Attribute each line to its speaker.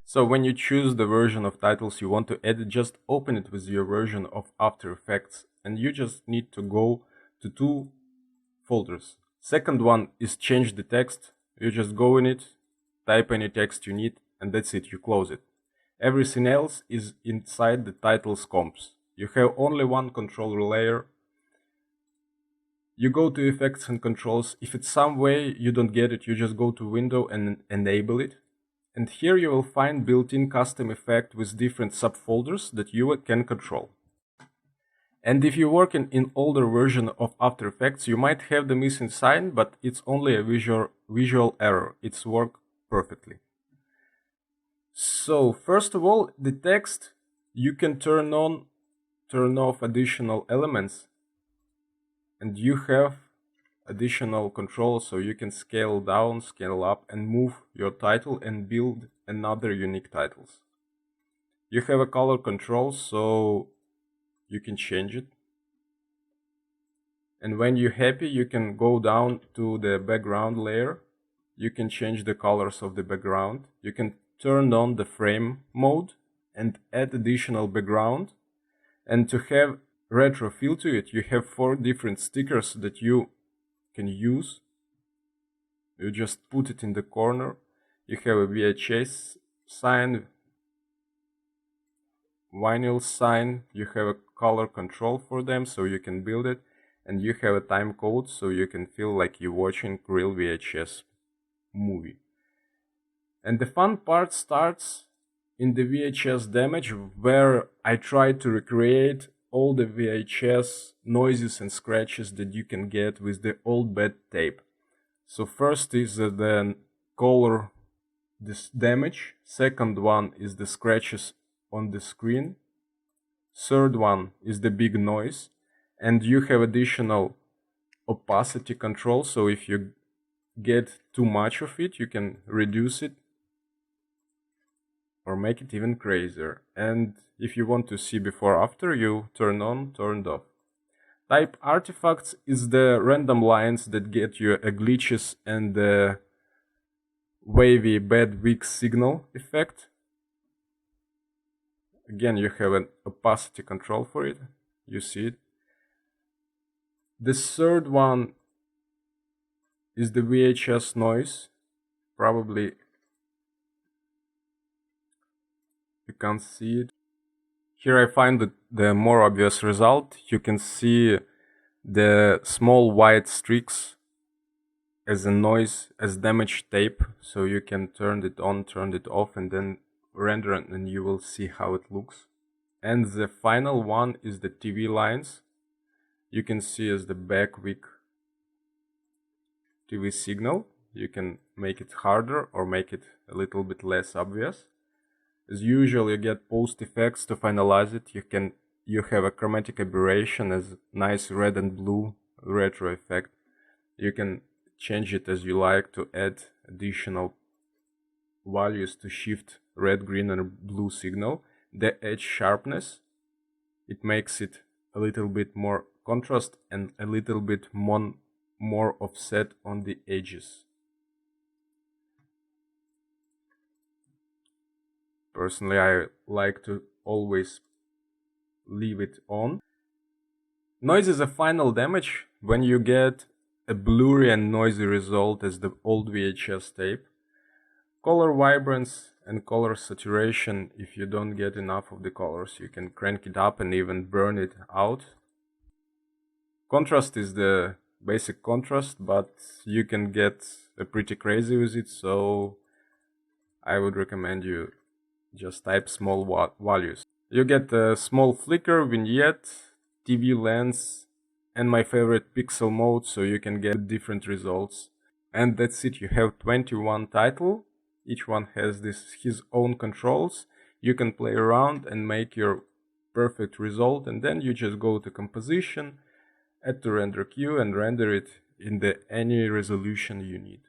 Speaker 1: So when you choose the version of titles you want to edit, just open it with your version of After Effects, and you just need to go to two folders. Second one is change the text. You just go in it, type any text you need, and that's it, you close it. Everything else is inside the titles comps. You have only one controller layer. You go to effects and controls. If it's some way you don't get it, you just go to window and enable it. And here you will find built-in custom effect with different subfolders that you can control. And if you're working in older version of After Effects, you might have the missing sign, but it's only a visual error. It's worked perfectly. So first of all, the text, you can turn on, turn off additional elements, and you have additional control, so you can scale down, scale up, and move your title and build another unique titles. You have a color control, so you can change it. And when you're happy, you can go down to the background layer. You can change the colors of the background. You can turn on the frame mode and add additional background. And to have retro feel to it, you have 4 different stickers that you can use. You just put it in the corner. You have a VHS sign, vinyl sign, you have a color control for them so you can build it, and you have a time code so you can feel like you're watching real VHS movie. And the fun part starts in the VHS damage, where I try to recreate all the VHS noises and scratches that you can get with the old bad tape. So first is the color this damage, second one is the scratches on the screen, third one is the big noise, and you have additional opacity control, so if you get too much of it you can reduce it or make it even crazier. And if you want to see before after, you turn on, turned off. Type artifacts is the random lines that get you a glitches and the wavy bad weak signal effect. Again, you have an opacity control for it, you see it. The third one is the VHS noise. Probably you can't see it. Here I find the more obvious result. You can see the small white streaks as a noise, as damaged tape, so you can turn it on, turn it off, and then render it, and you will see how it looks. And the final one is the TV lines. You can see as the back weak TV signal. You can make it harder or make it a little bit less obvious. As usual, you get post effects to finalize it. You have a chromatic aberration as nice red and blue retro effect. You can change it as you like to add additional values to shift red, green, and blue signal. The edge sharpness, it makes it a little bit more contrast and a little bit more offset on the edges. Personally, I like to always leave it on. Noise is a final damage when you get a blurry and noisy result as the old VHS tape. Color vibrance and color saturation, if you don't get enough of the colors, you can crank it up and even burn it out. Contrast is the basic contrast, but you can get pretty crazy with it, so I would recommend you just type small values. You get a small flicker, vignette, TV lens, and my favorite pixel mode, so you can get different results. And that's it, you have 21 titles. Each one has his own controls. You can play around and make your perfect result, and then you just go to composition, add to render queue, and render it in any resolution you need.